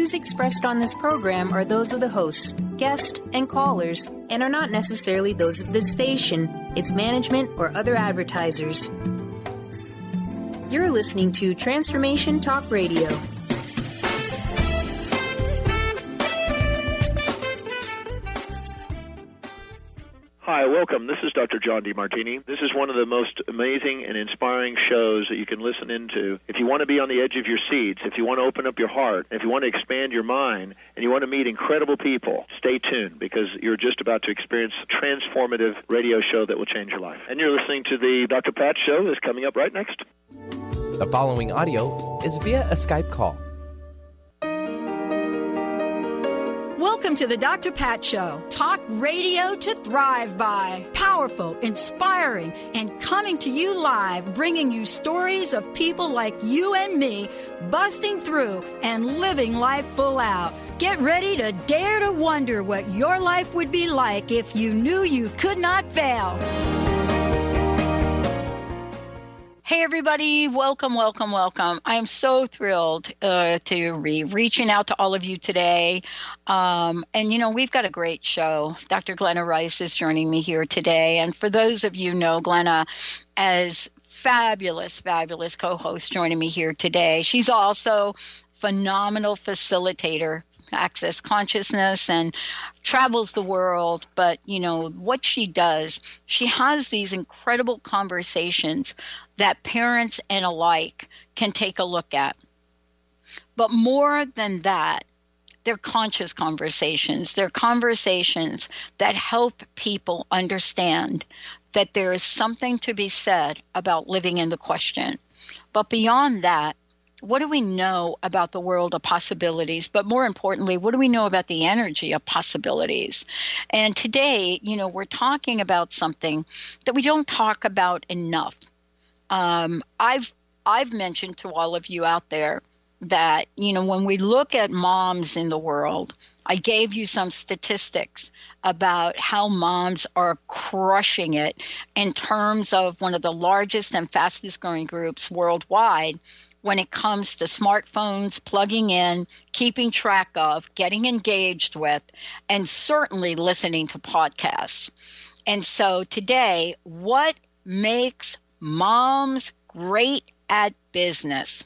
views expressed on this program are those of the hosts, guests, and callers, and are not necessarily those of this station, its management, or other advertisers. You're listening to Transformation Talk Radio. Hi, welcome. This is Dr. John DeMartini. This is one of the most amazing and inspiring shows that you can listen into. If you want to be on the edge of your seats, if you want to open up your heart, if you want to expand your mind, and you want to meet incredible people, stay tuned because you're just about to experience a transformative radio show that will change your life. And you're listening to the Dr. Pat Show that's coming up right next. The following audio is via a Skype call. Welcome to the Dr. Pat Show. Talk radio to thrive by. Powerful, inspiring, and coming to you live, bringing you stories of people like you and me busting through and living life full out. Get ready to dare to wonder what your life would be like if you knew you could not fail. Hey, everybody. Welcome, welcome, welcome. I'm so thrilled to be reaching out to all of you today. We've got a great show. Dr. Glenna Rice is joining me here today. And for those of you who know Glenna as fabulous, fabulous co-host joining me here today, she's also phenomenal facilitator, Access Consciousness, and travels the world. But, what she does, she has these incredible conversations that parents and alike can take a look at. But more than that, they're conscious conversations. They're conversations that help people understand that there is something to be said about living in the question. But beyond that, what do we know about the world of possibilities? But more importantly, what do we know about the energy of possibilities? And today, we're talking about something that we don't talk about enough. I've mentioned to all of you out there that, when we look at moms in the world, I gave you some statistics about how moms are crushing it in terms of one of the largest and fastest growing groups worldwide when it comes to smartphones, plugging in, keeping track of, getting engaged with, and certainly listening to podcasts. And so today, what makes moms great at business?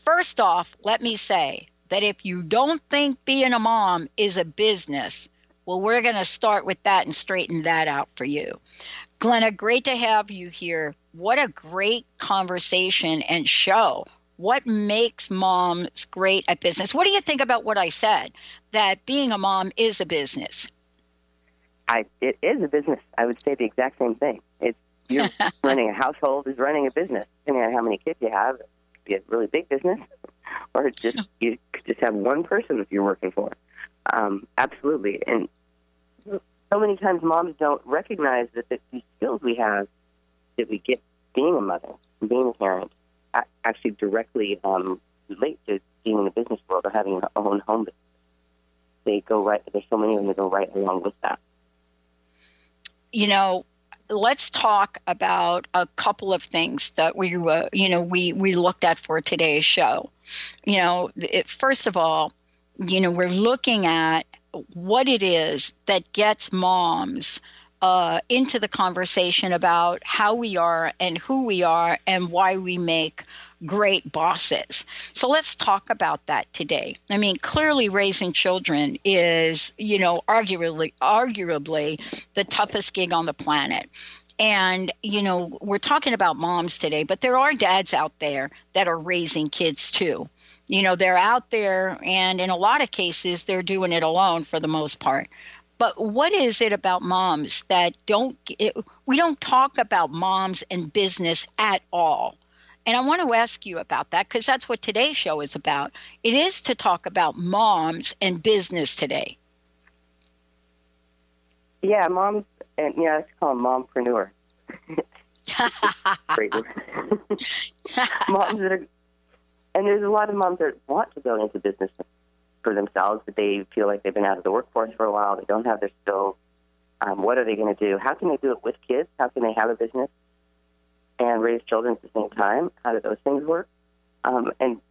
First off, let me say that if you don't think being a mom is a business, well, we're going to start with that and straighten that out for you. Glenna, great to have you here. What a great conversation and show. What makes moms great at business? What do you think about what I said, that being a mom is a business? It is a business. I would say the exact same thing. You're running a household is running a business. Depending on how many kids you have, it could be a really big business, or you could just have one person that you're working for. Absolutely. And so many times moms don't recognize that these skills we have that we get being a mother, being a parent, actually directly relate to being in the business world or having your own home business. They go right. There's so many of them that go right along with that. Let's talk about a couple of things that we looked at for today's show. First of all, we're looking at what it is that gets moms into the conversation about how we are and who we are and why we make great bosses. So let's talk about that today. I mean, clearly raising children is, arguably the toughest gig on the planet. And, we're talking about moms today, but there are dads out there that are raising kids too. They're out there, and in a lot of cases, they're doing it alone for the most part. But what is it about moms that we don't talk about moms and business at all? And I want to ask you about that because that's what today's show is about. It is to talk about moms and business today. Yeah, moms, and I like to call them mompreneur. Great word. Moms that are, and there's a lot of moms that want to go into business for themselves, but they feel like they've been out of the workforce for a while. They don't have their skills. What are they going to do? How can they do it with kids? How can they have a business and raise children at the same time? How do those things work? And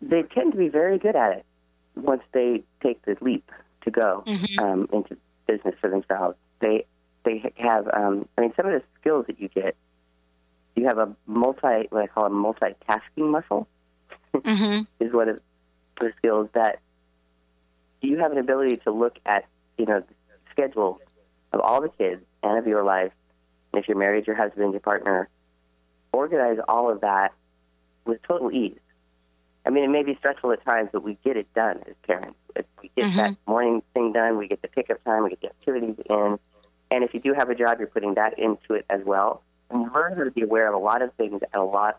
they tend to be very good at it once they take the leap to go into business for themselves. They have, some of the skills that you get, you have what I call a multitasking muscle, is one of the skills that you have an ability to look at, the schedule of all the kids and of your life, and if you're married, your husband, your partner, organize all of that with total ease. I mean, it may be stressful at times, but we get it done as parents. We get that morning thing done. We get the pickup time. We get the activities in. And if you do have a job, you're putting that into it as well. And you learn how to be aware of a lot of things at a lot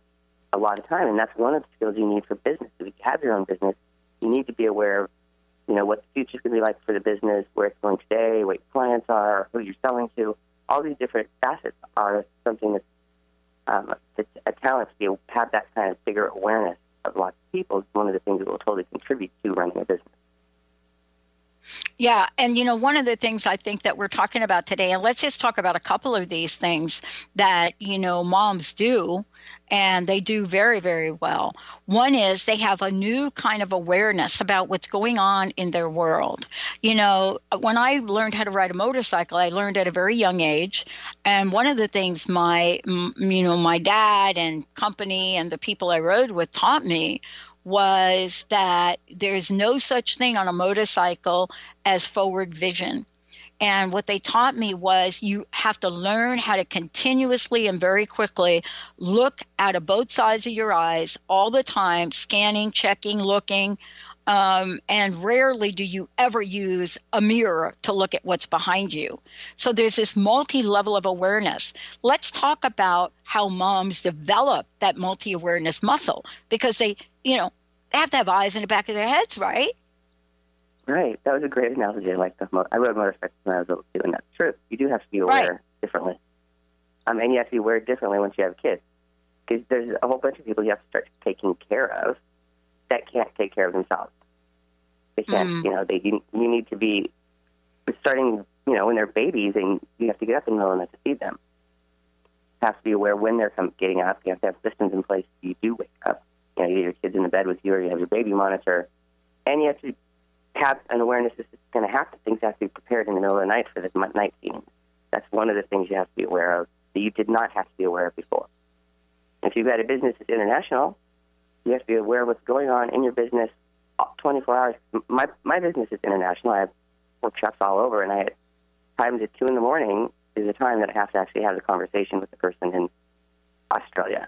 of time. And that's one of the skills you need for business. If you have your own business, you need to be aware of, what the future's going to be like for the business, where it's going today, what your clients are, who you're selling to. All these different facets are something that's a talent to have that kind of bigger awareness of lots of people. It's one of the things that will totally contribute to running a business. Yeah. And, one of the things I think that we're talking about today, and let's just talk about a couple of these things that, moms do, and they do very, very well. One is they have a new kind of awareness about what's going on in their world. When I learned how to ride a motorcycle, I learned at a very young age. And one of the things my dad and company and the people I rode with taught me was that there's no such thing on a motorcycle as forward vision. And what they taught me was you have to learn how to continuously and very quickly look out of both sides of your eyes all the time, scanning, checking, looking. And rarely do you ever use a mirror to look at what's behind you. So there's this multi-level of awareness. Let's talk about how moms develop that multi-awareness muscle, because they have to have eyes in the back of their heads, right? Right. That was a great analogy. I like that. I rode motorcycles when I was little too, and that's true. You do have to be aware differently. And you have to be aware differently once you have kids. Because there's a whole bunch of people you have to start taking care of that can't take care of themselves. They can't, you need to be starting, when they're babies, and you have to get up in the middle of the night to feed them. You have to be aware when they're getting up. You have to have systems in place so you do wake up. You get your kids in the bed with you, or you have your baby monitor. And you have to have an awareness that it's going to happen. Things have to be prepared in the middle of the night for the night feeding. That's one of the things you have to be aware of that you did not have to be aware of before. If you've got a business that's international, you have to be aware of what's going on in your business 24 hours. My business is international. I have workshops all over, and I had times at 2 in the morning is the time that I have to actually have the conversation with the person in Australia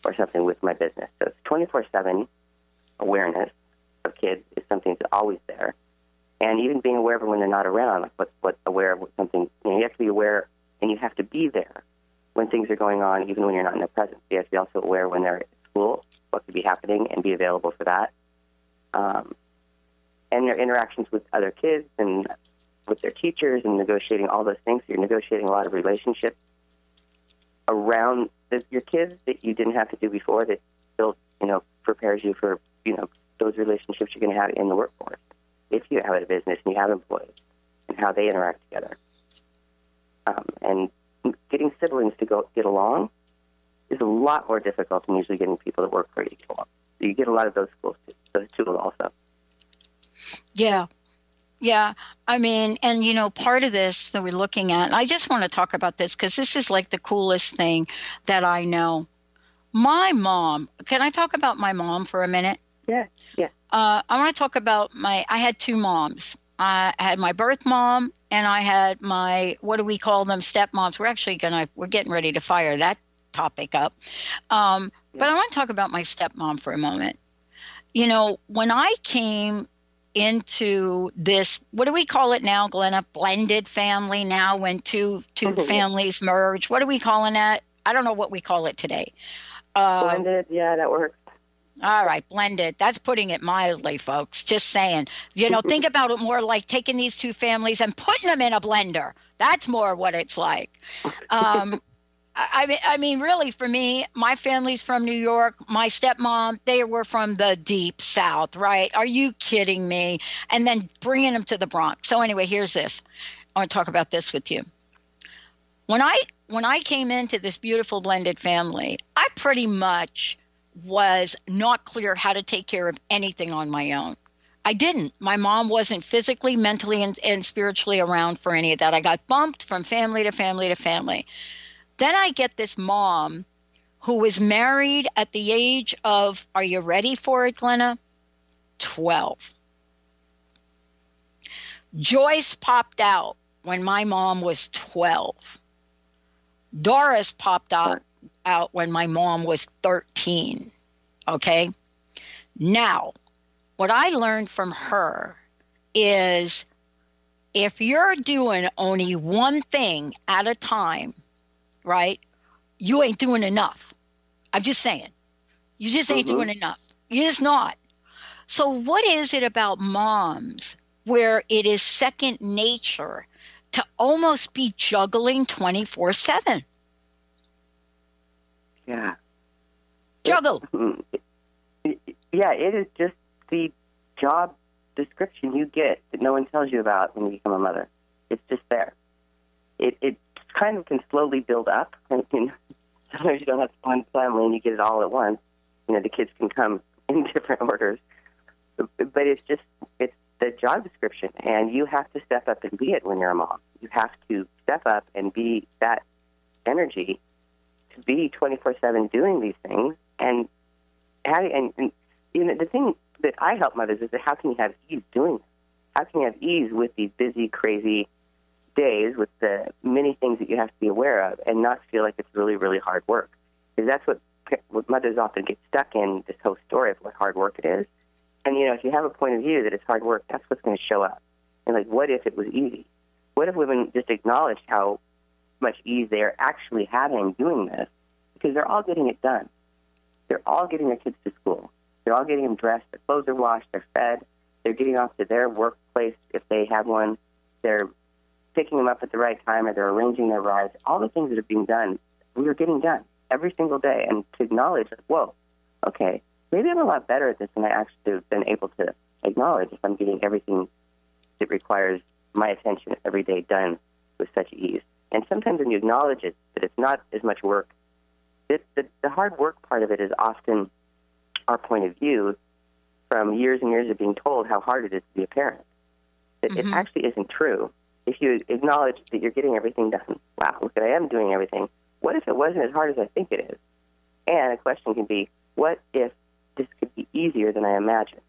or something with my business. So it's 24/7 awareness of kids is something that's always there. And even being aware of when they're not around, like what's aware of something, you have to be aware, and you have to be there when things are going on, even when you're not in their presence. You have to be also aware when they're at school, what could be happening, and be available for that. And their interactions with other kids and with their teachers and negotiating all those things. So you're negotiating a lot of relationships around your kids that you didn't have to do before, that still, prepares you for, those relationships you're going to have in the workforce. If you have a business and you have employees and how they interact together. And getting siblings to get along is a lot more difficult than usually getting people that work for you to get along. So you get a lot of those tools also. Yeah. Yeah. I mean, and, part of this that we're looking at, and I just want to talk about this because this is like the coolest thing that I know. My mom, can I talk about my mom for a minute? Yeah. I want to talk about I had 2 moms. I had my birth mom, and I had my, what do we call them, stepmoms. We're getting ready to fire that topic up. But I want to talk about my stepmom for a moment. When I came into this, what do we call it now, Glenna? Blended family now, when two families merge. What are we calling that? I don't know what we call it today. Blended, yeah, that works. All right, blended. That's putting it mildly, folks. Just saying. Think about it more like taking these 2 families and putting them in a blender. That's more what it's like. I mean, really, for me, my family's from New York. My stepmom, they were from the deep South, right? Are you kidding me? And then bringing them to the Bronx. So anyway, here's this. I want to talk about this with you. When I came into this beautiful blended family, I pretty much was not clear how to take care of anything on my own. I didn't. My mom wasn't physically, mentally, and spiritually around for any of that. I got bumped from family to family to family. Then I get this mom who was married at the age of, are you ready for it, Glenna? 12. Joyce popped out when my mom was 12. Doris popped out when my mom was 13. Okay? Now, what I learned from her is if you're doing only one thing at a time, right, you ain't doing enough. I'm just saying. You just ain't doing enough. You're just not. So what is it about moms where it is second nature to almost be juggling 24/7? Yeah. Juggle. Yeah, it is just the job description you get that no one tells you about when you become a mother. It's just there. It kind of can slowly build up. And, sometimes you don't have one family and you get it all at once. The kids can come in different orders. But it's the job description, and you have to step up and be it when you're a mom. You have to step up and be that energy to be 24/7 doing these things. And the thing that I help mothers is that how can you have ease doing it? How can you have ease with these busy, crazy days with the many things that you have to be aware of and not feel like it's really, really hard work? Because that's what mothers often get stuck in, this whole story of what hard work it is. And, if you have a point of view that it's hard work, that's what's going to show up. And, what if it was easy? What if women just acknowledged how much ease they are actually having doing this? Because they're all getting it done. They're all getting their kids to school. They're all getting them dressed. Their clothes are washed. They're fed. They're getting off to their workplace if they have one. They're picking them up at the right time, or they're arranging their rides. All the things that are being done, we are getting done every single day. And to acknowledge, whoa, okay, maybe I'm a lot better at this than I actually have been able to acknowledge if I'm getting everything that requires my attention every day done with such ease. And sometimes when you acknowledge it, that it's not as much work, the hard work part of it is often our point of view from years and years of being told how hard it is to be a parent. That it actually isn't true. If you acknowledge that you're getting everything done, wow, look, I am doing everything. What if it wasn't as hard as I think it is? And a question can be, what if this could be easier than I imagine?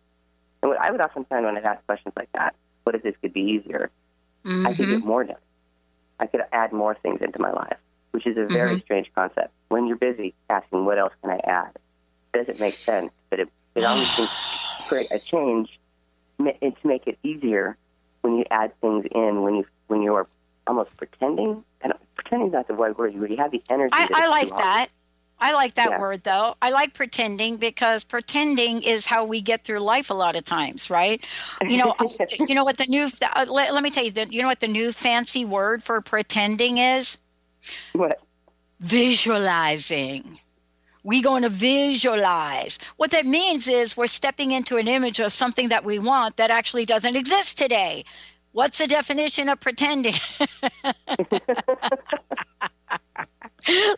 And what I would often find when I ask questions like that, what if this could be easier? I could get more done. I could add more things into my life, which is a very strange concept. When you're busy asking, what else can I add? Does it make sense? But it always can create a change to make it easier when you add things in, when you're almost pretending. And pretending is not the right word. You have the energy. I like that. I like that word, though. I like pretending because pretending is how we get through life a lot of times, right? You know what the new, let me tell you, you know what the new fancy word for pretending is? What? Visualizing. We're going to visualize. What that means is we're stepping into an image of something that we want that actually doesn't exist today. What's the definition of pretending?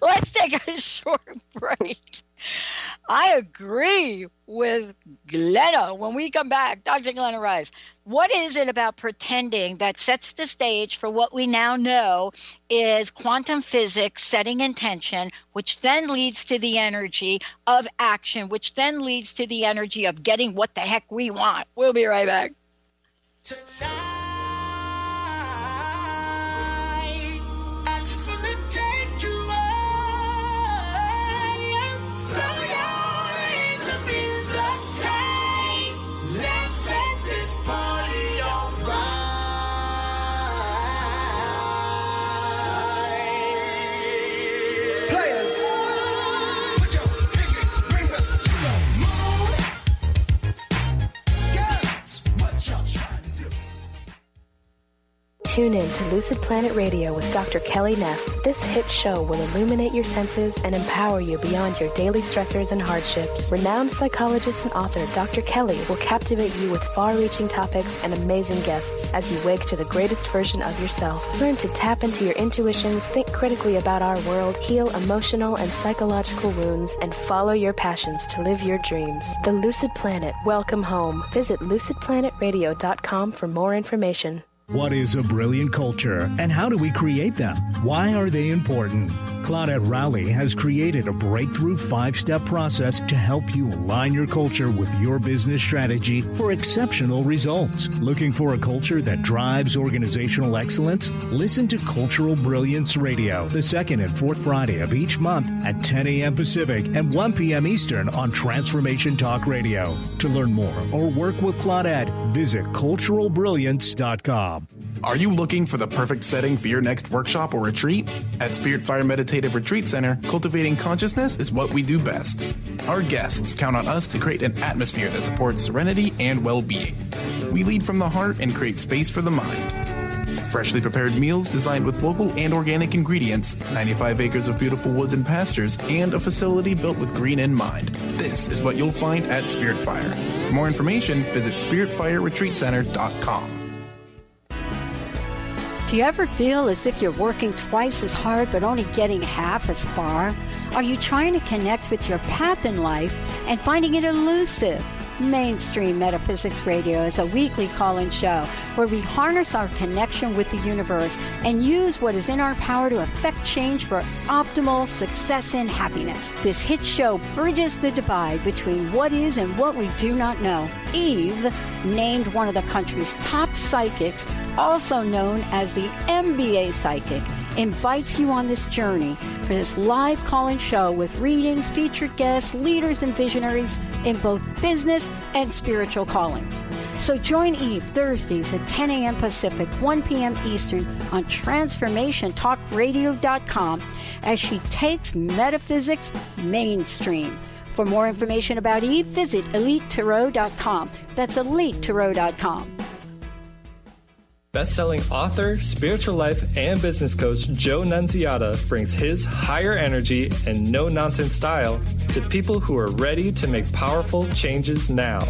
Let's take a short break. I agree with Glenna. When we come back, Dr. Glenna Rice, what is it about pretending that sets the stage for what we now know is quantum physics setting intention, which then leads to the energy of action, which then leads to the energy of getting what the heck we want? We'll be right back. Tune in to Lucid Planet Radio with Dr. Kelly Neff. This hit show will illuminate your senses and empower you beyond your daily stressors and hardships. Renowned psychologist and author Dr. Kelly will captivate you with far-reaching topics and amazing guests as you wake to the greatest version of yourself. Learn to tap into your intuitions, think critically about our world, heal emotional and psychological wounds, and follow your passions to live your dreams. The Lucid Planet. Welcome home. Visit lucidplanetradio.com for more information. What is a brilliant culture, and how do we create them? Why are they important? Claudette Rowley has created a breakthrough 5-step process to help you align your culture with your business strategy for exceptional results. Looking for a culture that drives organizational excellence? Listen to Cultural Brilliance Radio, the second and fourth Friday of each month at 10 a.m. Pacific and 1 p.m. Eastern on Transformation Talk Radio. To learn more or work with Claudette, visit culturalbrilliance.com. Are you looking for the perfect setting for your next workshop or retreat? At Spirit Fire Meditative Retreat Center, cultivating consciousness is what we do best. Our guests count on us to create an atmosphere that supports serenity and well-being. We lead from the heart and create space for the mind. Freshly prepared meals designed with local and organic ingredients, 95 acres of beautiful woods and pastures, and a facility built with green in mind. This is what you'll find at Spirit Fire. For more information, visit spiritfireretreatcenter.com. Do you ever feel as if you're working twice as hard but only getting half as far? Are you trying to connect with your path in life and finding it elusive? Mainstream Metaphysics Radio is a weekly call-in show where we harness our connection with the universe and use what is in our power to affect change for optimal success and happiness. This hit show bridges the divide between what is and what we do not know. Eve, named one of the country's top psychics, also known as the MBA psychic, invites you on this journey for this live call-in show with readings, featured guests, leaders, and visionaries in both business and spiritual callings. So join Eve Thursdays at 10 a.m. Pacific, 1 p.m. Eastern on TransformationTalkRadio.com as she takes metaphysics mainstream. For more information about Eve, visit EliteTarot.com. That's EliteTarot.com. Best-selling author, spiritual life, and business coach Joe Nunziata brings his higher energy and no-nonsense style to people who are ready to make powerful changes now.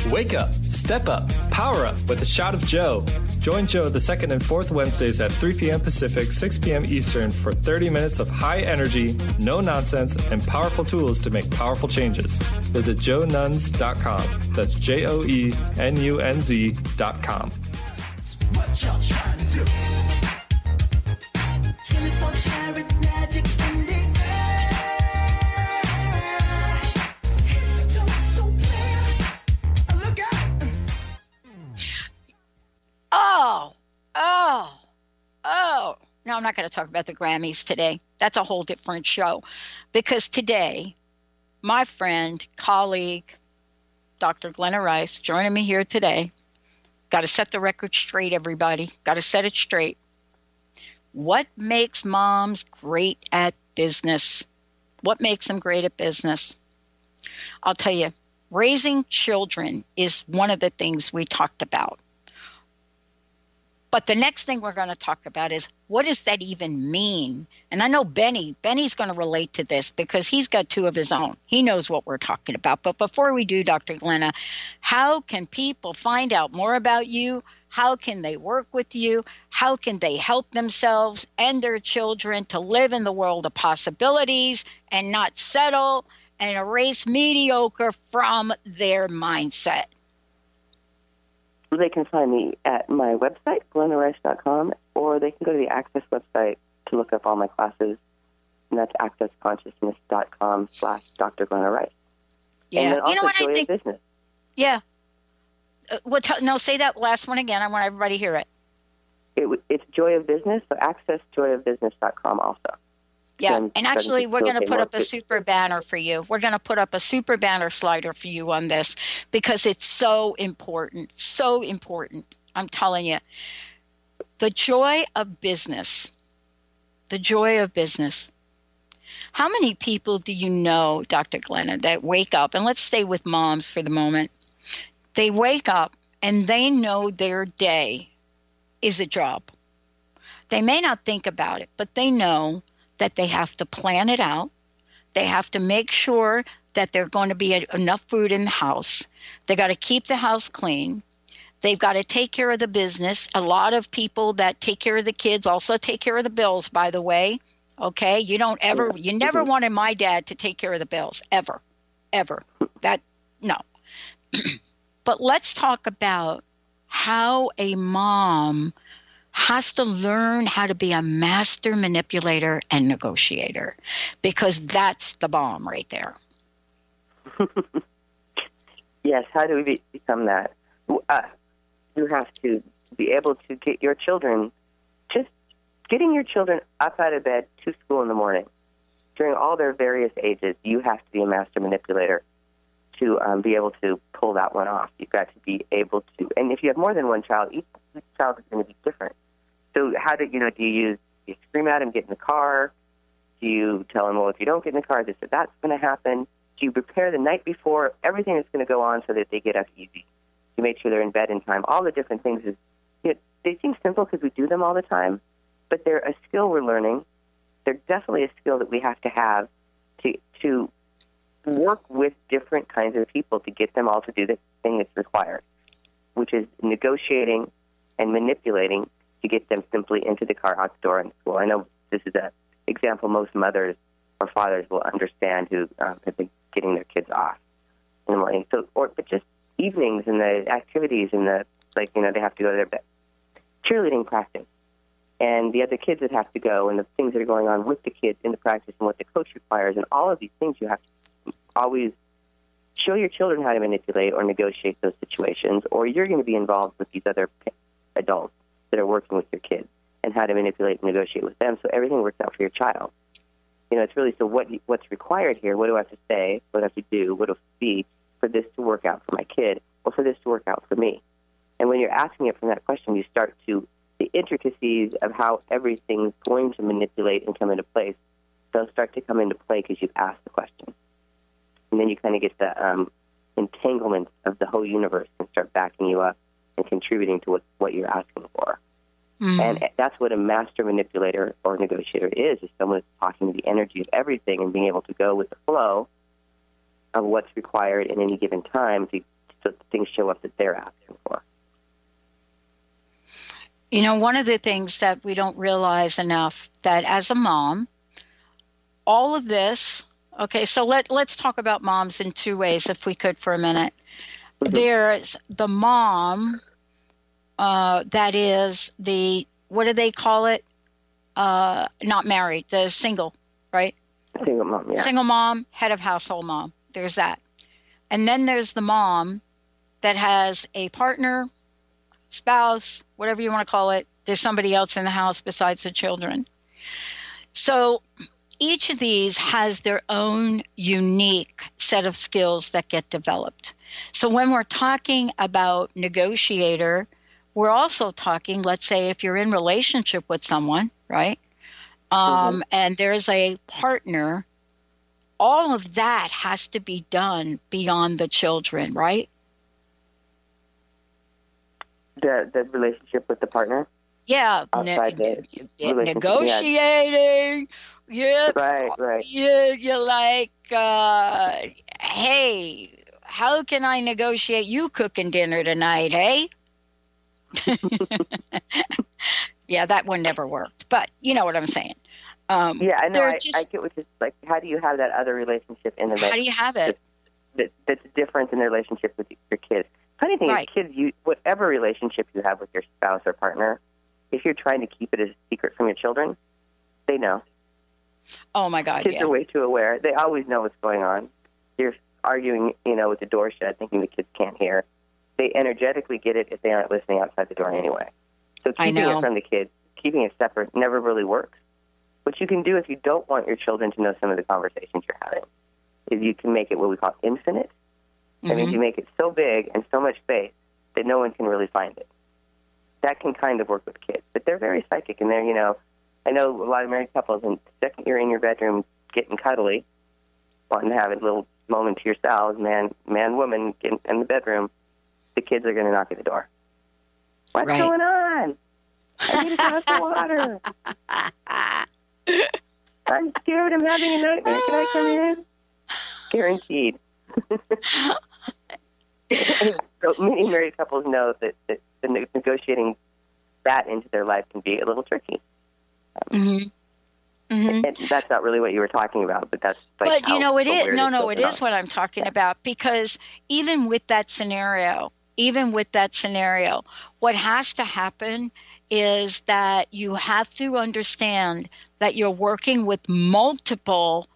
Wake up, step up, power up with a shot of Joe. Join Joe the second and fourth Wednesdays at 3 p.m. Pacific, 6 p.m. Eastern for 30 minutes of high energy, no nonsense, and powerful tools to make powerful changes. Visit joenuns.com. That's JOENUNZ.com. What y'all trying to do? 24 karat magic in the air. Head to toe so clear. Look out. No, I'm not going to talk about the Grammys today. That's a whole different show. Because today, my friend, colleague, Dr. Glenna Rice, joining me here today. Got to set the record straight, everybody. Got to set it straight. What makes moms great at business? What makes them great at business? I'll tell you, raising children is one of the things we talked about. But the next thing we're going to talk about is, what does that even mean? And I know Benny's going to relate to this because he's got two of his own. He knows what we're talking about. But before we do, Dr. Glenna, how can people find out more about you? How can they work with you? How can they help themselves and their children to live in the world of possibilities and not settle and erase mediocre from their mindset? They can find me at my website, glennarice.com, or they can go to the Access website to look up all my classes, and that's accessconsciousness.com/Dr. Glenna Rice. Yeah, and then also you know what Joy I think? of Business. Yeah. No, say that last one again. I want everybody to hear it. It's Joy of Business, so accessjoyofbusiness.com also. Yeah, and actually, we're going to put up a super banner for you. We're going to put up a super banner slider for you on this because it's so important, so important. I'm telling you. The joy of business. The joy of business. How many people do you know, Dr. Glenna, that wake up, and let's stay with moms for the moment. They wake up and they know their day is a job. They may not think about it, but they know that they have to plan it out. They have to make sure that there's going to be enough food in the house. They got to keep the house clean. They've got to take care of the business. A lot of people that take care of the kids also take care of the bills, by the way. Okay? You never wanted my dad to take care of the bills, ever. No. But let's talk about how a mom has to learn how to be a master manipulator and negotiator, because that's the bomb right there. Yes, how do we become that? You have to be able to get your children, just getting your children up out of bed to school in the morning. During all their various ages, you have to be a master manipulator to be able to pull that one off. You've got to be able to, and if you have more than one child, each child is going to be different. So how do you scream at them, get in the car? Do you tell them, well, if you don't get in the car, this or that's going to happen? Do you prepare the night before everything that's going to go on so that they get up easy? You make sure they're in bed in time. All the different things they seem simple because we do them all the time, but they're a skill we're learning. They're definitely a skill that we have to work with different kinds of people to get them all to do the thing that's required, which is negotiating and manipulating to get them simply into the car, out the door, and school. I know this is an example most mothers or fathers will understand who have been getting their kids off in the morning. But just evenings and the activities and they have to go to their cheerleading practice and the other kids that have to go and the things that are going on with the kids in the practice and what the coach requires and all of these things. You have to always show your children how to manipulate or negotiate those situations, or you're going to be involved with these other adults that are working with your kids and how to manipulate and negotiate with them so everything works out for your child. It's really, so what's required here? What do I have to say? What do I have to do? What do I have to be for this to work out for my kid or for this to work out for me? And when you're asking it from that question, you start to, the intricacies of how everything's going to manipulate and come into place, they'll start to come into play because you've asked the question. And then you kind of get the entanglement of the whole universe and start backing you up and contributing to what you're asking for. Mm-hmm. And that's what a master manipulator or negotiator is someone that's talking to the energy of everything and being able to go with the flow of what's required in any given time so things show up that they're asking for. One of the things that we don't realize enough, that as a mom, all of this, okay, so let's talk about moms in two ways, if we could, for a minute. Mm-hmm. There's the mom that is what do they call it? Not married, the single, right? Single mom, yeah. Single mom, head of household mom. There's that. And then there's the mom that has a partner, spouse, whatever you want to call it. There's somebody else in the house besides the children. So each of these has their own unique set of skills that get developed. So when we're talking about negotiator, we're also talking, let's say if you're in relationship with someone, right? And there's a partner, all of that has to be done beyond the children, right? The relationship with the partner? Yeah. Negotiating. Yeah. Right. You're like, hey, how can I negotiate you cooking dinner tonight, hey? Yeah, that one never worked, but you know what I'm saying. Yeah, I know. I get what it's like. How do you have that other relationship in the mix? How do you have it? That's different in the relationship with your kids. Funny thing is, kids, whatever relationship you have with your spouse or partner, if you're trying to keep it a secret from your children, they know. Oh my God! Kids are way too aware. They always know what's going on. You're arguing, with the door shut, thinking the kids can't hear. They energetically get it if they aren't listening outside the door anyway. So keeping it from the kids, keeping it separate, never really works. What you can do if you don't want your children to know some of the conversations you're having is you can make it what we call infinite. Mm-hmm. That means you make it so big and so much space that no one can really find it. That can kind of work with kids. But they're very psychic, and they're, I know a lot of married couples, and the second you're in your bedroom getting cuddly, wanting to have a little moment to yourselves, man, woman, getting in the bedroom, the kids are going to knock at the door. What's going on? I need a glass of water. I'm scared. I'm having a nightmare. Can I come in? Guaranteed. So many married couples know that the negotiating that into their life can be a little tricky. And that's not really what you were talking about, but that's like. But it is. No, it is what I'm talking about, because even with that scenario, what has to happen is that you have to understand that you're working with multiple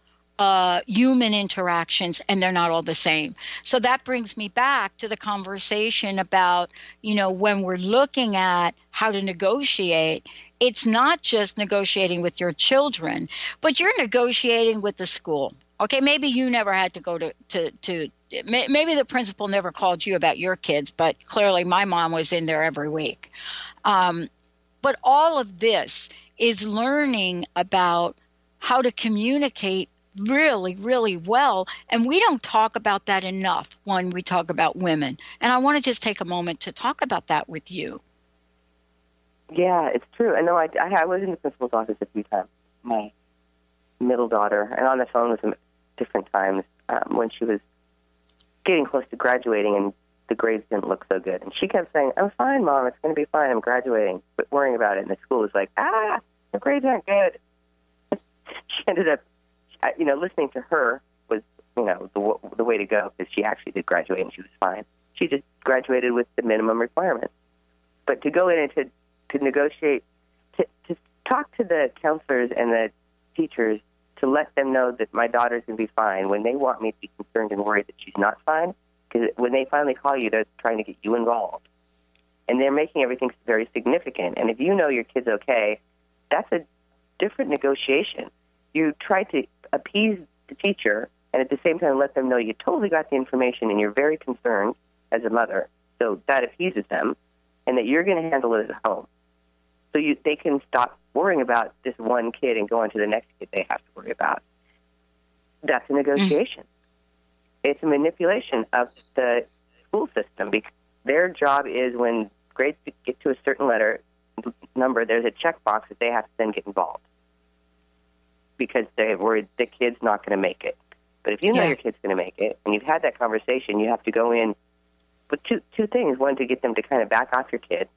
human interactions, and they're not all the same. So that brings me back to the conversation about, when we're looking at how to negotiate, it's not just negotiating with your children, but you're negotiating with the school. Okay, maybe you never had to go to maybe the principal never called you about your kids, but clearly my mom was in there every week. But all of this is learning about how to communicate really, really well. And we don't talk about that enough when we talk about women. And I want to just take a moment to talk about that with you. Yeah, it's true. I know I was in the principal's office a few times. My middle daughter, and on the phone with him different times when she was getting close to graduating and the grades didn't look so good. And she kept saying, "I'm fine, Mom. It's going to be fine. I'm graduating." But worrying about it. And the school was like, the grades aren't good. She ended up, listening to her was, the way to go, because she actually did graduate and she was fine. She just graduated with the minimum requirements. But to go in and to negotiate, to talk to the counselors and the teachers to let them know that my daughter's going to be fine when they want me to be concerned and worried that she's not fine, because when they finally call you, they're trying to get you involved. And they're making everything very significant. And if you know your kid's okay, that's a different negotiation. You try to appease the teacher and at the same time let them know you totally got the information and you're very concerned as a mother, so that appeases them, and that you're going to handle it at home. So they can stop worrying about this one kid and go on to the next kid they have to worry about. That's a negotiation. It's a manipulation of the school system, because their job is when grades get to a certain number, there's a checkbox that they have to then get involved, because they're worried the kid's not going to make it. But if you know your kid's going to make it, and you've had that conversation, you have to go in with two things. One, to get them to kind of back off your kid,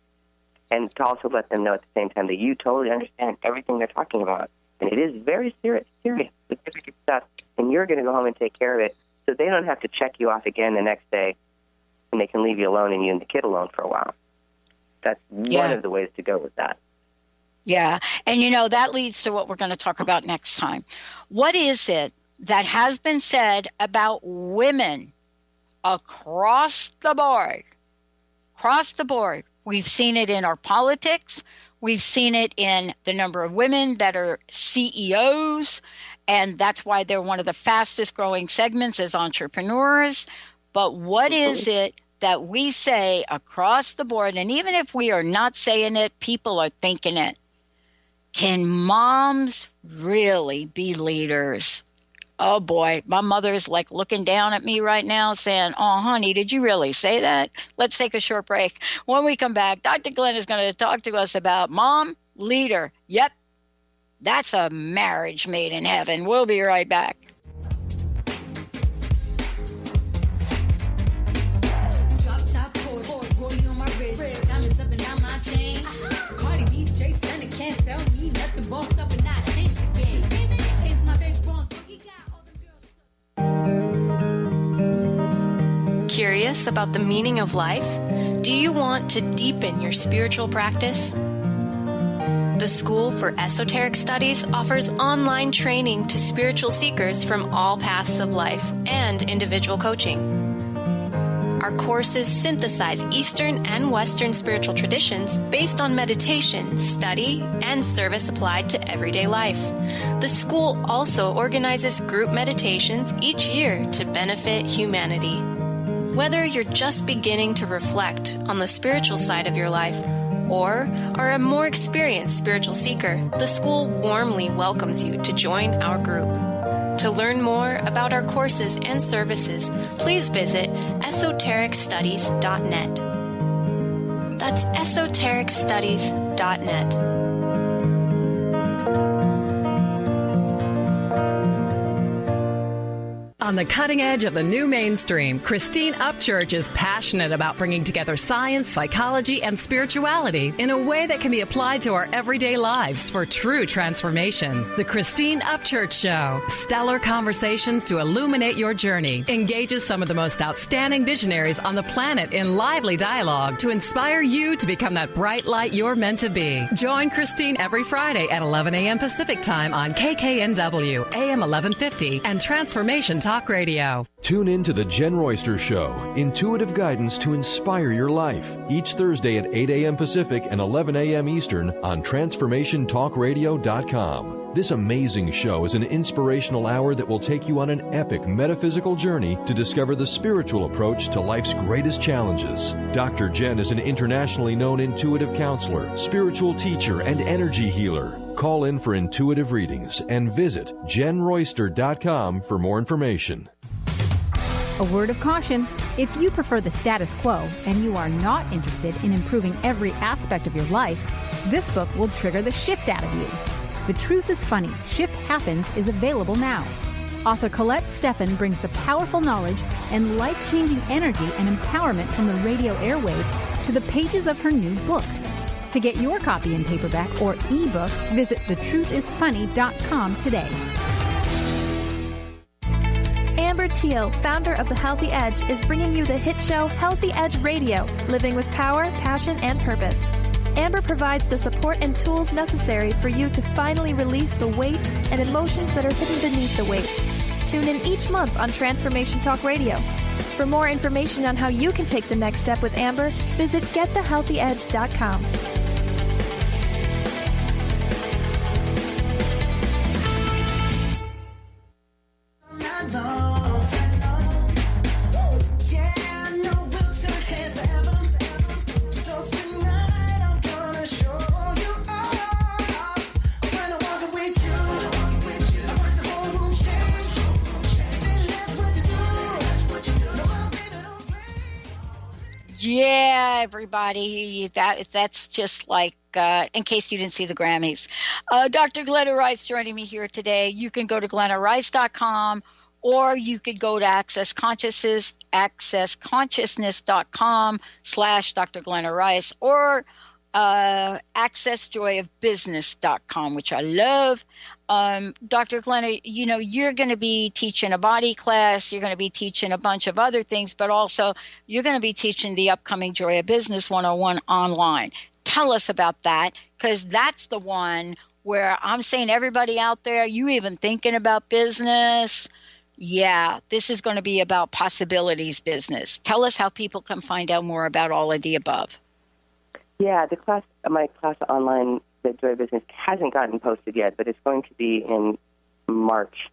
and to also let them know at the same time that you totally understand everything they're talking about. And it is very serious, significant stuff, and you're going to go home and take care of it, so they don't have to check you off again the next day, and they can leave you alone and you and the kid alone for a while. That's one of the ways to go with that. Yeah, and that leads to what we're going to talk about next time. What is it that has been said about women across the board? Across the board. We've seen it in our politics. We've seen it in the number of women that are CEOs, and that's why they're one of the fastest growing segments as entrepreneurs. But what is it that we say across the board, and even if we are not saying it, people are thinking it? Can moms really be leaders? Oh boy, my mother's like looking down at me right now saying, "Oh, honey, did you really say that?" Let's take a short break. When we come back, Dr. Glenn is going to talk to us about mom, leader. Yep, that's a marriage made in heaven. We'll be right back. Drop top Porsche, rollie on my wrist, diamonds up and down my chain. Cardi B straight stunning, can't tell me nothing. Bossed up and I changed the game. It's my big bronze boogie, got all the girls. Curious about the meaning of life? Do you want to deepen your spiritual practice? The School for Esoteric Studies offers online training to spiritual seekers from all paths of life and individual coaching. Our courses synthesize Eastern and Western spiritual traditions based on meditation, study, and service applied to everyday life. The school also organizes group meditations each year to benefit humanity. Whether you're just beginning to reflect on the spiritual side of your life or are a more experienced spiritual seeker, the school warmly welcomes you to join our group. To learn more about our courses and services, please visit esotericstudies.net. That's esotericstudies.net. On the cutting edge of the new mainstream, Christine Upchurch is passionate about bringing together science, psychology, and spirituality in a way that can be applied to our everyday lives for true transformation. The Christine Upchurch Show, stellar conversations to illuminate your journey, engages some of the most outstanding visionaries on the planet in lively dialogue to inspire you to become that bright light you're meant to be. Join Christine every Friday at 11 a.m. Pacific Time on KKNW, AM 1150, and Transformation Talk Radio. Tune in to the Jen Royster Show, intuitive guidance to inspire your life, each Thursday at 8 a.m. Pacific and 11 a.m. Eastern on TransformationTalkRadio.com. This amazing show is an inspirational hour that will take you on an epic metaphysical journey to discover the spiritual approach to life's greatest challenges. Dr. Jen is an internationally known intuitive counselor, spiritual teacher, and energy healer. Call in for intuitive readings and visit JenRoyster.com for more information. A word of caution. If you prefer the status quo and you are not interested in improving every aspect of your life, this book will trigger the shift out of you. The Truth is Funny, Shift Happens is available now. Author Colette Steffen brings the powerful knowledge and life-changing energy and empowerment from the radio airwaves to the pages of her new book. To get your copy in paperback or ebook, visit thetruthisfunny.com today. Amber Teal, founder of The Healthy Edge, is bringing you the hit show Healthy Edge Radio, living with power, passion, and purpose. Amber provides the support and tools necessary for you to finally release the weight and emotions that are hidden beneath the weight. Tune in each month on Transformation Talk Radio. For more information on how you can take the next step with Amber, visit getthehealthyedge.com. Yeah, everybody. That's just like, in case you didn't see the Grammys. Dr. Glenna Rice joining me here today. You can go to glennarice.com, or you could go to accessconsciousness.com/Dr. Glenna Rice, or accessjoyofbusiness.com, which I love. Dr. Glenna, you know, you're going to be teaching a body class, you're going to be teaching a bunch of other things, but also you're going to be teaching the upcoming Joy of Business 101 online. Tell us about that, because that's the one where I'm saying, everybody out there, you even thinking about business, yeah, this is going to be about possibilities business. Tell us how people can find out more about all of the above. Yeah, my class online, the Joy Business, hasn't gotten posted yet, but it's going to be in March.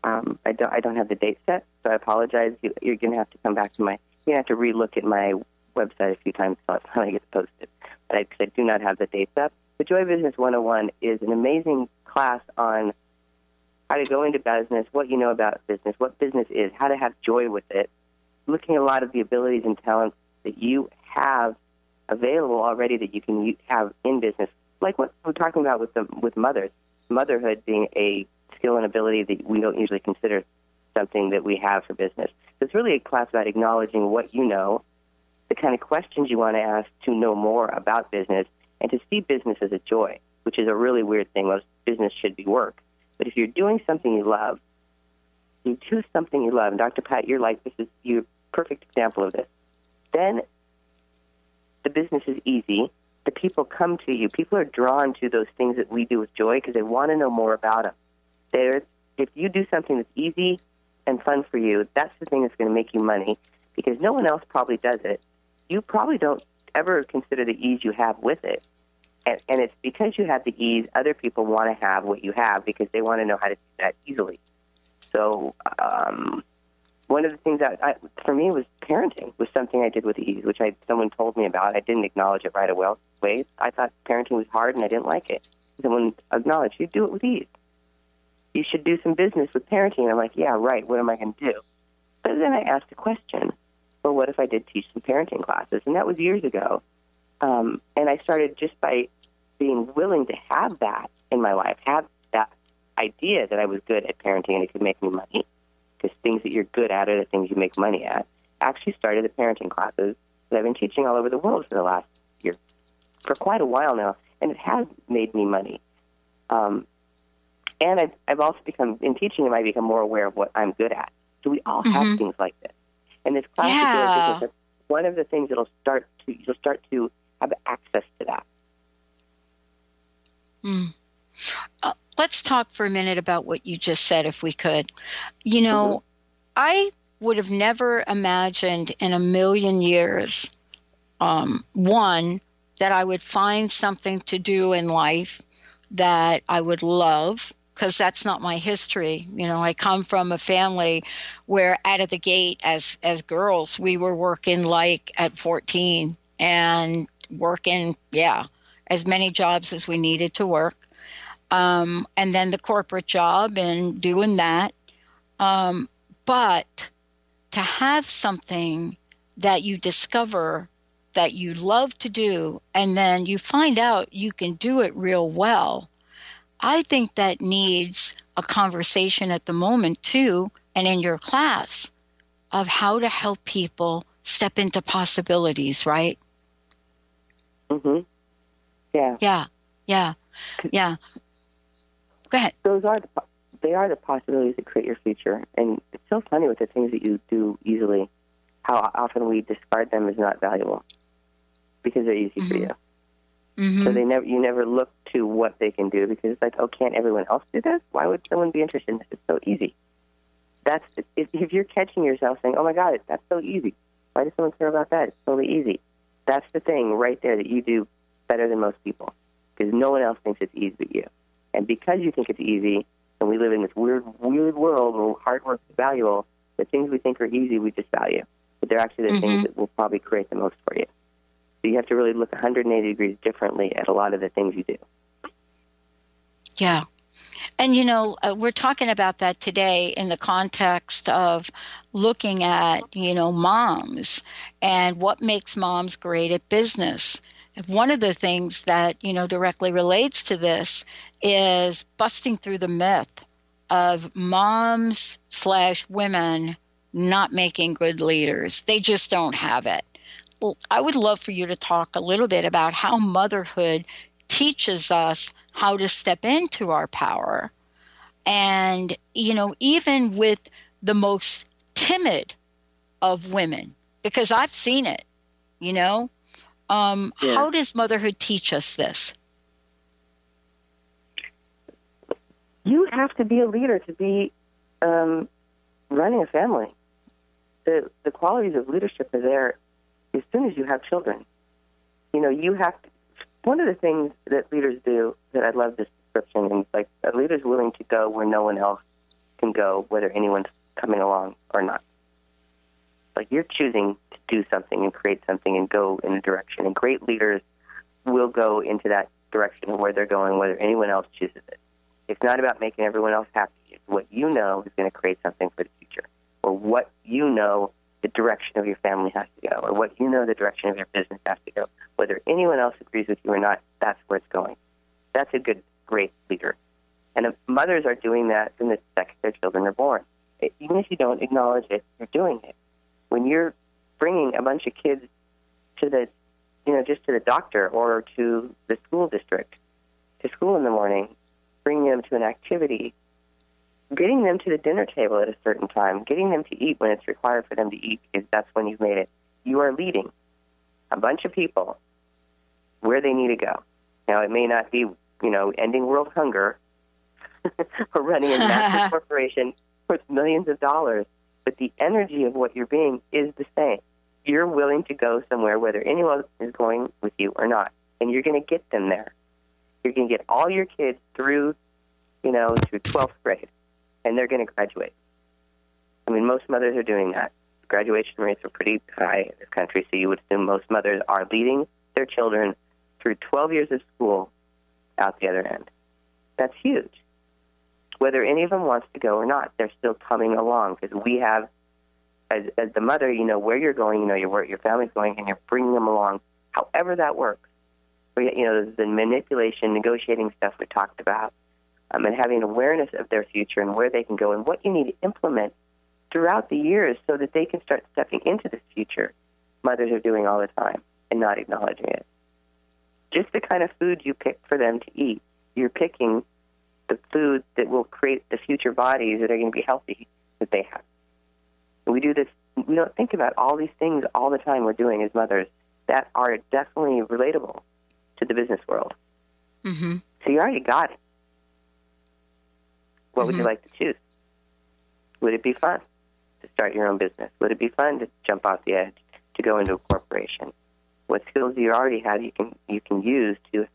I don't have the date set, so I apologize. You're going to have to come back to you're going to have to relook at my website a few times until it gets posted. But I do not have the dates up. The Joy Business 101 is an amazing class on how to go into business, what you know about business, what business is, how to have joy with it, looking at a lot of the abilities and talents that you have available already that you can have in business, like what we're talking about with mothers. Motherhood being a skill and ability that we don't usually consider something that we have for business. So it's really a class about acknowledging what you know, the kind of questions you want to ask to know more about business, and to see business as a joy, which is a really weird thing. Most business should be work. But if you're doing something you love, and Dr. Pat, you're a perfect example of this, then the business is easy. The people come to you. People are drawn to those things that we do with joy because they want to know more about them. If you do something that's easy and fun for you, that's the thing that's going to make you money, because no one else probably does it. You probably don't ever consider the ease you have with it. And it's because you have the ease, other people want to have what you have because they want to know how to do that easily. So one of the things that for me was parenting was something I did with ease, which someone told me about. I didn't acknowledge it right away. I thought parenting was hard and I didn't like it. Someone acknowledged, you do it with ease. You should do some business with parenting. And I'm like, yeah, right, what am I going to do? But then I asked a question, well, what if I did teach some parenting classes? And that was years ago. And I started just by being willing to have that in my life, have that idea that I was good at parenting and it could make me money, because things that you're good at are the things you make money at. Actually started the parenting classes that I've been teaching all over the world for the last year, for quite a while now, and it has made me money. And I've also become, in teaching them, I become more aware of what I'm good at. So we all have things like this. And this class is Daily Business, one of the things you'll start to have access to that. Let's talk for a minute about what you just said, if we could. You know, I would have never imagined in a million years, one, that I would find something to do in life that I would love, because that's not my history. You know, I come from a family where out of the gate as girls, we were working like at 14 and working, as many jobs as we needed to work. And then the corporate job and doing that. But to have something that you discover that you love to do, and then you find out you can do it real well, I think that needs a conversation at the moment too, and in your class, of how to help people step into possibilities, right? Yeah. Go ahead. They are the possibilities that create your future. And it's so funny with the things that you do easily, how often we discard them as not valuable because they're easy for you. So you never look to what they can do, because it's like, oh, can't everyone else do this? Why would someone be interested in this? It's so easy. If you're catching yourself saying, oh my God, that's so easy. Why does someone care about that? It's totally easy. That's the thing right there that you do better than most people, because no one else thinks it's easy but you. And because you think it's easy, and we live in this weird world where hard work is valuable, the things we think are easy, we just value. But they're actually the things that will probably create the most for you. So you have to really look 180 degrees differently at a lot of the things you do. Yeah. And, you know, we're talking about that today in the context of looking at, you know, moms and what makes moms great at business. One of the things that, you know, directly relates to this is busting through the myth of moms/women not making good leaders. They just don't have it. Well, I would love for you to talk a little bit about how motherhood teaches us how to step into our power. And, you know, even with the most timid of women, because I've seen it, you know, how does motherhood teach us this? You have to be a leader to be running a family. The qualities of leadership are there as soon as you have children. You know, you have to. One of the things that leaders do that I love this description, and like a leader's willing to go where no one else can go, whether anyone's coming along or not. Like you're choosing to do something and create something and go in a direction. And great leaders will go into that direction where they're going, whether anyone else chooses it. It's not about making everyone else happy. It's what you know is going to create something for the future, or what you know the direction of your family has to go, or what you know the direction of your business has to go. Whether anyone else agrees with you or not, that's where it's going. That's a great leader. And mothers are doing that from the second their children are born. Even if you don't acknowledge it, you're doing it. When you're bringing a bunch of kids to the, just to the doctor or to the school district, to school in the morning, bringing them to an activity, getting them to the dinner table at a certain time, getting them to eat when it's required for them to eat, because that's when you've made it. You are leading a bunch of people where they need to go. Now, it may not be, ending world hunger or running a massive corporation worth millions of dollars, but the energy of what you're being is the same. You're willing to go somewhere, whether anyone is going with you or not, and you're going to get them there. You're going to get all your kids through 12th grade, and they're going to graduate. I mean, most mothers are doing that. Graduation rates are pretty high in this country, so you would assume most mothers are leading their children through 12 years of school out the other end. That's huge. Whether any of them wants to go or not, they're still coming along, because we have, as the mother, you know where you're going, you know where your family's going, and you're bringing them along however that works. The manipulation, negotiating stuff we talked about, and having awareness of their future and where they can go and what you need to implement throughout the years so that they can start stepping into this future mothers are doing all the time and not acknowledging it. Just the kind of food you pick for them to eat. You're picking the food that will create the future bodies that are going to be healthy that they have. And we do this. We don't think about all these things all the time we're doing as mothers that are definitely relatable to the business world. Mm-hmm. So you already got it. What would you like to choose? Would it be fun to start your own business? Would it be fun to jump off the edge, to go into a corporation? What skills do you already have you can use to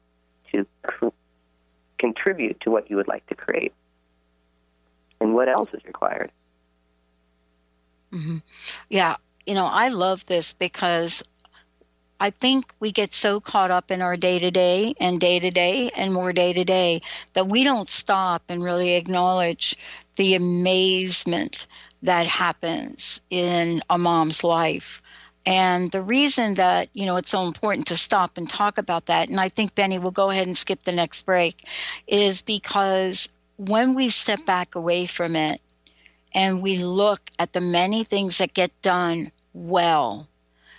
contribute to what you would like to create? And what else is required? Mm-hmm. Yeah, I love this because I think we get so caught up in our day-to-day and more day-to-day that we don't stop and really acknowledge the amazement that happens in a mom's life. And the reason that, it's so important to stop and talk about that, and I think, Benny, we'll go ahead and skip the next break, is because when we step back away from it and we look at the many things that get done well,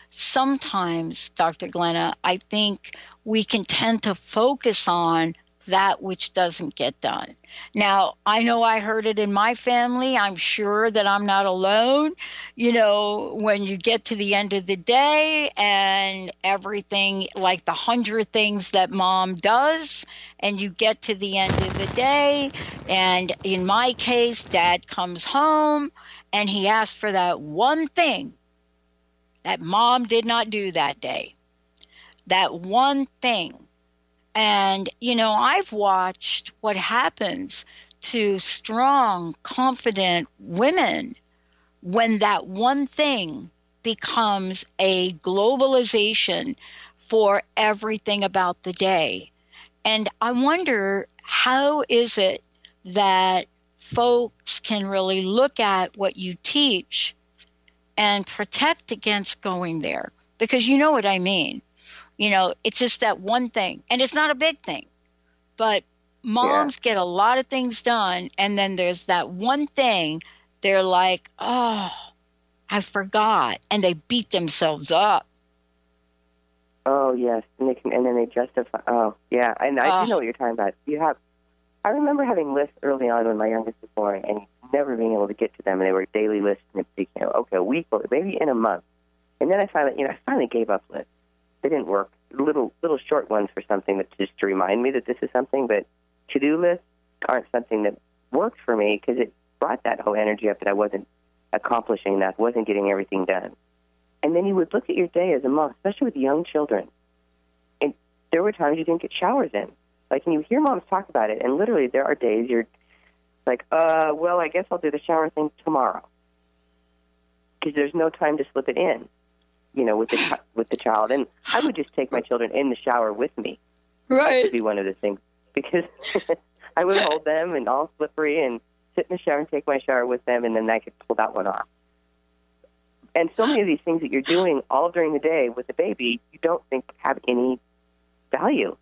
sometimes, Dr. Glenna, I think we can tend to focus on that which doesn't get done. Now, I know I heard it in my family. I'm sure that I'm not alone. When you get to the end of the day and everything, like the 100 things that mom does, and you get to the end of the day, and in my case, dad comes home and he asks for that one thing that mom did not do that day. That one thing. And, I've watched what happens to strong, confident women when that one thing becomes a globalization for everything about the day. And I wonder, how is it that folks can really look at what you teach and protect against going there? Because you know what I mean. It's just that one thing. And it's not a big thing. But moms get a lot of things done, and then there's that one thing. They're like, oh, I forgot. And they beat themselves up. Oh, yes. And then they justify. Oh, yeah. And I do know what you're talking about. I remember having lists early on when my youngest was born, and never being able to get to them. And they were daily lists, and it became, a week, or maybe in a month. And then I finally gave up lists. They didn't work. Little short ones for something that just to remind me that this is something, but to-do lists aren't something that worked for me because it brought that whole energy up that I wasn't accomplishing enough, wasn't getting everything done. And then you would look at your day as a mom, especially with young children, and there were times you didn't get showers in. Like, and you hear moms talk about it, and literally there are days you're like, well, I guess I'll do the shower thing tomorrow because there's no time to slip it in. With the child. And I would just take my children in the shower with me. Right. That would be one of the things. Because I would hold them and all slippery and sit in the shower and take my shower with them, and then I could pull that one off. And so many of these things that you're doing all during the day with the baby, you don't think have any value.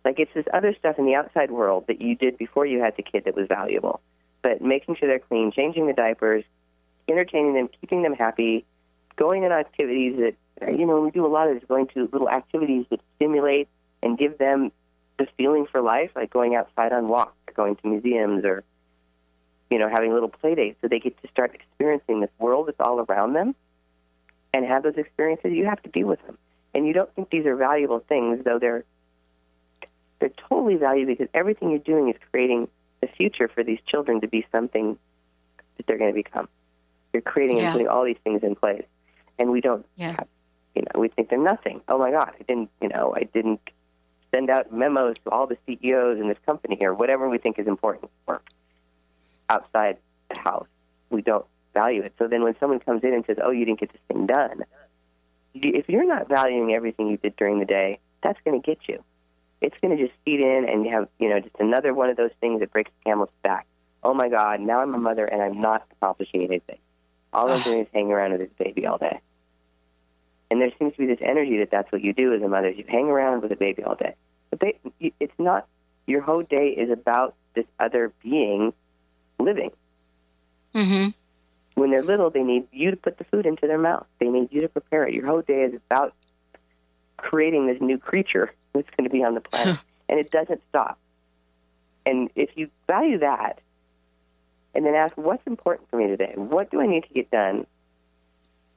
Like, it's this other stuff in the outside world that you did before you had the kid that was valuable. But making sure they're clean, changing the diapers, entertaining them, keeping them happy, going on activities that, we do a lot of this, going to little activities that stimulate and give them the feeling for life, like going outside on walks, or going to museums, or, having little play dates so they get to start experiencing this world that's all around them and have those experiences. You have to be with them. And you don't think these are valuable things, though they're totally valuable because everything you're doing is creating the future for these children to be something that they're going to become. You're creating and putting all these things in place. And we don't, we think they're nothing. Oh my God, I didn't send out memos to all the CEOs in this company or whatever we think is important work outside the house. We don't value it. So then when someone comes in and says, oh, you didn't get this thing done, if you're not valuing everything you did during the day, that's going to get you. It's going to just feed in and you have, just another one of those things that breaks the camel's back. Oh my God, now I'm a mother and I'm not accomplishing anything. All I'm doing is hanging around with this baby all day. And there's seems to be this energy that that's what you do as a mother. You hang around with a baby all day. But it's not, your whole day is about this other being living. Mm-hmm. When they're little, they need you to put the food into their mouth. They need you to prepare it. Your whole day is about creating this new creature that's going to be on the planet. And it doesn't stop. And if you value that, and then ask, what's important for me today? What do I need to get done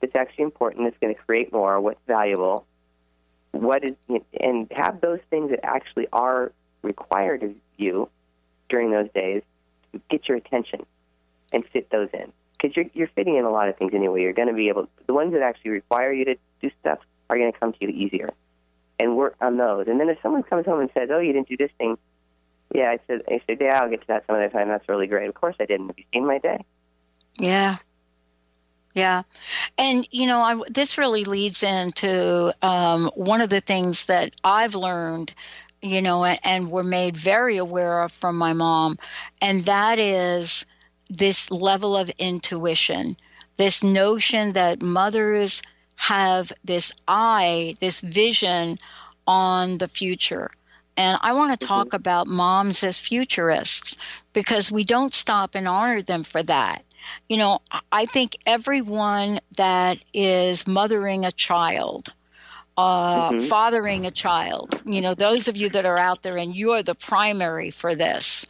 that's actually important, that's going to create more, what's valuable, and have those things that actually are required of you during those days to get your attention and fit those in. Because you're fitting in a lot of things anyway. You're going to be able, the ones that actually require you to do stuff are going to come to you easier. And work on those. And then if someone comes home and says, oh, you didn't do this thing, yeah, I said, yeah, I'll get to that some other time. That's really great. Of course I didn't. Have you seen my day? Yeah. Yeah. And, this really leads into one of the things that I've learned, and were made very aware of from my mom, and that is this level of intuition, this notion that mothers have this vision on the future. And I want to talk about moms as futurists, because we don't stop and honor them for that. I think everyone that is mothering a child, fathering a child, those of you that are out there and you are the primary for this,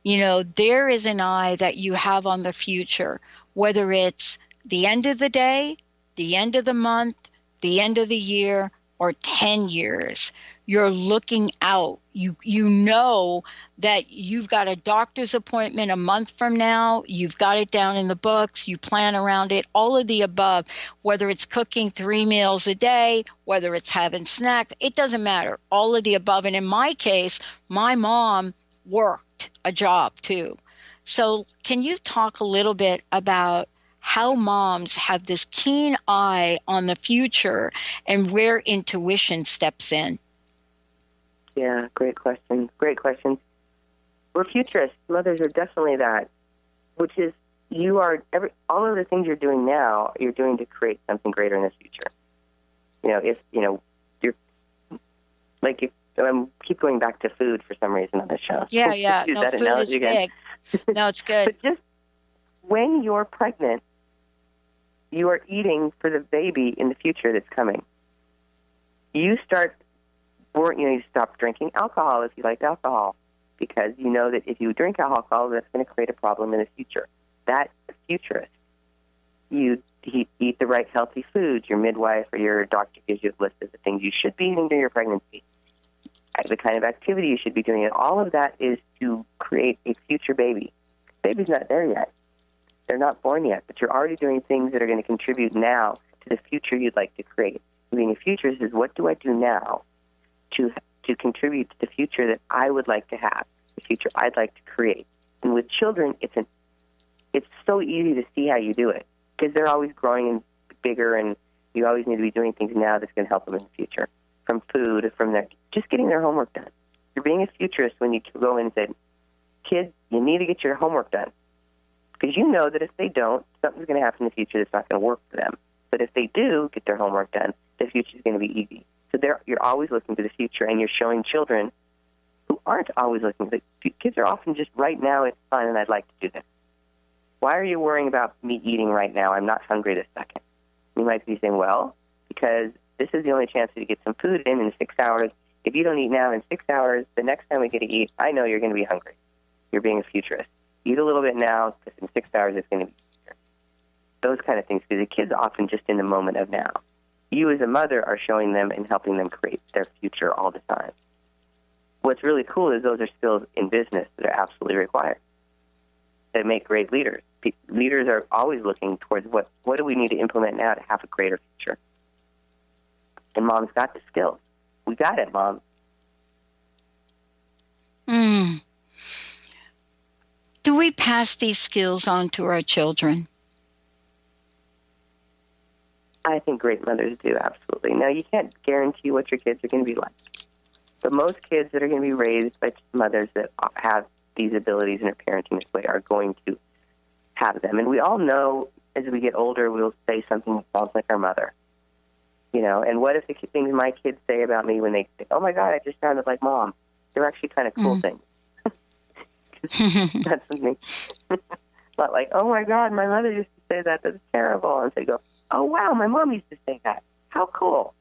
there is an eye that you have on the future, whether it's the end of the day, the end of the month, the end of the year, or 10 years. You're looking out. You know that you've got a doctor's appointment a month from now. You've got it down in the books. You plan around it, all of the above, whether it's cooking 3 meals a day, whether it's having snacks, it doesn't matter. All of the above. And in my case, my mom worked a job too. So can you talk a little bit about how moms have this keen eye on the future and where intuition steps in? Yeah, great question. Great question. We're futurists. Mothers are definitely that, which is all of the things you're doing now, you're doing to create something greater in the future. I keep going back to food for some reason on this show. Yeah. No, food is big. No, it's good. But just when you're pregnant, you are eating for the baby in the future that's coming. You stop drinking alcohol if you like alcohol, because you know that if you drink alcohol, that's going to create a problem in the future. That's the futurist. You eat the right healthy foods. Your midwife or your doctor gives you a list of the things you should be eating during your pregnancy, the kind of activity you should be doing. And all of that is to create a future baby. The baby's not there yet. They're not born yet, but you're already doing things that are going to contribute now to the future you'd like to create. Being a futurist is, what do I do now to contribute to the future that I would like to have, the future I'd like to create? And with children, it's so easy to see how you do it, because they're always growing and bigger, and you always need to be doing things now that's going to help them in the future, from food, from just getting their homework done. You're being a futurist when you go in and say, kids, you need to get your homework done, because you know that if they don't, something's going to happen in the future that's not going to work for them. But if they do get their homework done, the future is going to be easy. So you're always looking to the future, and you're showing children who aren't always looking. Kids are often just, right now it's fun and I'd like to do this. Why are you worrying about me eating right now? I'm not hungry this second. You might be saying, well, because this is the only chance to get some food in 6 hours. If you don't eat now, in 6 hours, the next time we get to eat, I know you're going to be hungry. You're being a futurist. Eat a little bit now, because in 6 hours it's going to be easier. Those kind of things, because the kids are often just in the moment of now. You as a mother are showing them and helping them create their future all the time. What's really cool is those are skills in business that are absolutely required. They make great leaders. Leaders are always looking towards what do we need to implement now to have a greater future. And Mom's got the skills. We got it, Mom. Do we pass these skills on to our children? I think great mothers do, absolutely. Now, you can't guarantee what your kids are going to be like. But most kids that are going to be raised by mothers that have these abilities and are parenting this way are going to have them. And we all know as we get older, we'll say something that sounds like our mother. And what if the things my kids say about me when they say, oh, my God, I just sounded like Mom, they're actually kind of cool things. That's something. Not like, oh, my God, my mother used to say that. That's terrible. And so you go, oh, wow, my mom used to say that. How cool.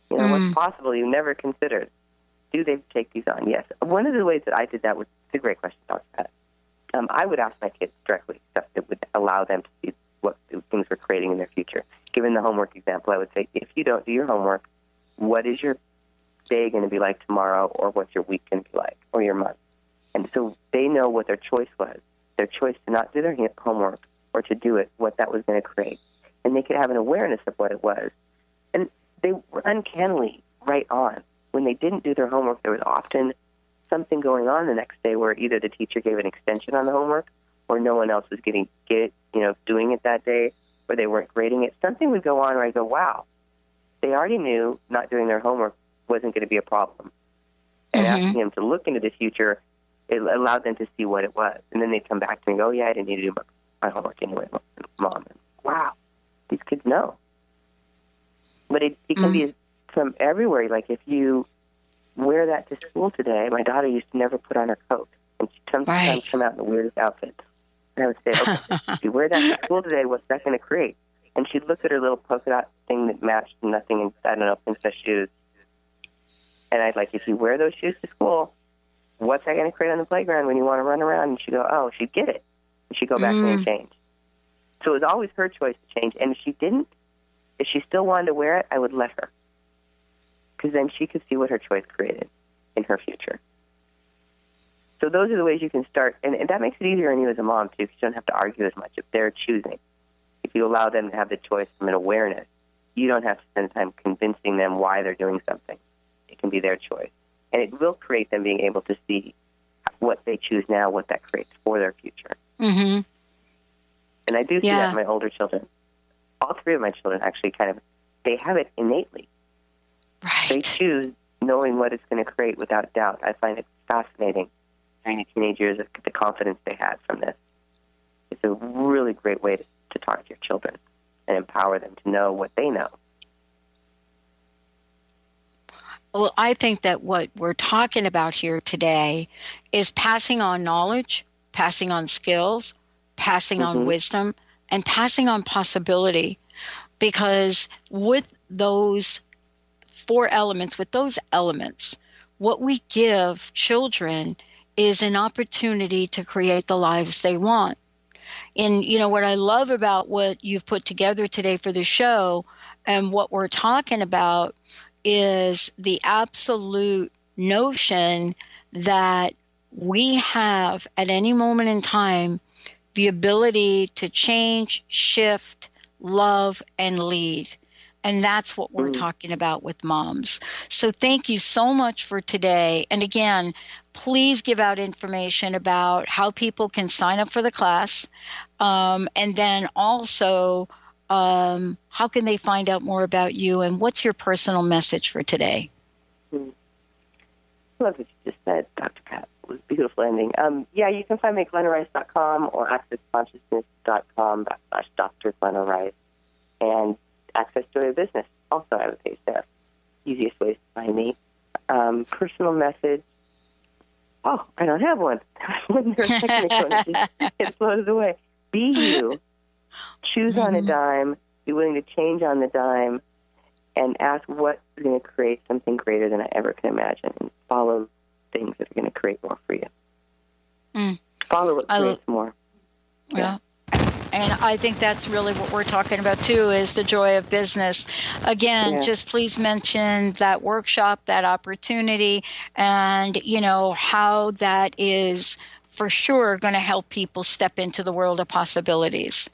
What's possible you never considered. Do they take these on? Yes. One of the ways that I did that was, it's a great question, Dr. Pat. I would ask my kids directly stuff that would allow them to see what things we're creating in their future. Given the homework example, I would say, if you don't do your homework, what is your day going to be like tomorrow, or what's your week going to be like, or your month? And so they know what their choice was, their choice to not do their homework or to do it, what that was going to create. And they could have an awareness of what it was. And they were uncannily right on. When they didn't do their homework, there was often something going on the next day where either the teacher gave an extension on the homework, or no one else was doing it that day, or they weren't grading it. Something would go on where I go, wow, they already knew not doing their homework wasn't going to be a problem. And asking them to look into the future, it allowed them to see what it was. And then they'd come back to me and go, oh, yeah, I didn't need to do my homework anyway, Mom. And, wow, these kids know. But it can be from everywhere. Like if you wear that to school today, my daughter used to never put on her coat. And she'd sometimes come out in the weirdest outfits. And I would say, okay, if you wear that to school today, what's that going to create? And she'd look at her little polka dot thing that matched nothing, and I don't know, princess shoes. And I'd like, if you wear those shoes to school, what's that going to create on the playground when you want to run around? And she'd go, oh, she'd get it. And she'd go back and change. So it was always her choice to change. And if she didn't, if she still wanted to wear it, I would let her. Because then she could see what her choice created in her future. So those are the ways you can start. And that makes it easier on you as a mom, too, because you don't have to argue as much if they're choosing. If you allow them to have the choice from an awareness, you don't have to spend time convincing them why they're doing something. It can be their choice. And it will create them being able to see what they choose now, what that creates for their future. And I do see that in my older children. All three of my children actually they have it innately. They choose knowing what it's going to create without doubt. I find it fascinating during the teenage years, the confidence they had from this. It's a really great way to talk to your children and empower them to know what they know. Well, I think that what we're talking about here today is passing on knowledge, passing on skills, passing on wisdom, and passing on possibility. Because with those four elements, what we give children is an opportunity to create the lives they want. And, what I love about what you've put together today for the show and what we're talking about is the absolute notion that we have at any moment in time the ability to change, shift, love, and lead. And that's what we're talking about with moms. So thank you so much for today. And again, please give out information about how people can sign up for the class. And then also, how can they find out more about you, and what's your personal message for today? I love what you just said, Dr. Pat. It was a beautiful ending. You can find me at glennarice.com or accessconsciousness.com/Dr. Glenna Rice. And Access Joy of Business. Also, I have a page there. Easiest ways to find me. Personal message. Oh, I don't have one. It flows away. Be you. Choose on a dime. Be willing to change on the dime. And ask what's going to create something greater than I ever can imagine. And follow things that are going to create more for you. Follow what creates more. Yeah. And I think that's really what we're talking about, too, is the joy of business. Again, just please mention that workshop, that opportunity, and, how that is for sure going to help people step into the world of possibilities.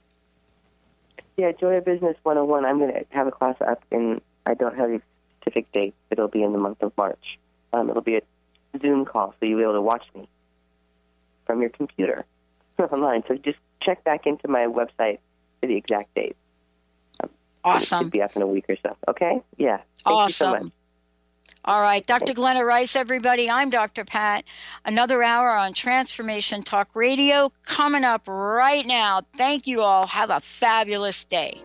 Yeah, Joy of Business 101. I'm going to have a class up I don't have a specific date. It'll be in the month of March. It'll be a Zoom call, so you'll be able to watch me from your computer online. So just check back into my website for the exact date. Awesome. It should be up in a week or so. Okay? Yeah. Thank you so much. All right. Dr. Glenna Rice, everybody. I'm Dr. Pat. Another hour on Transformation Talk Radio coming up right now. Thank you all. Have a fabulous day.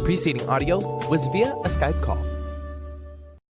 Preceding audio was via a Skype call.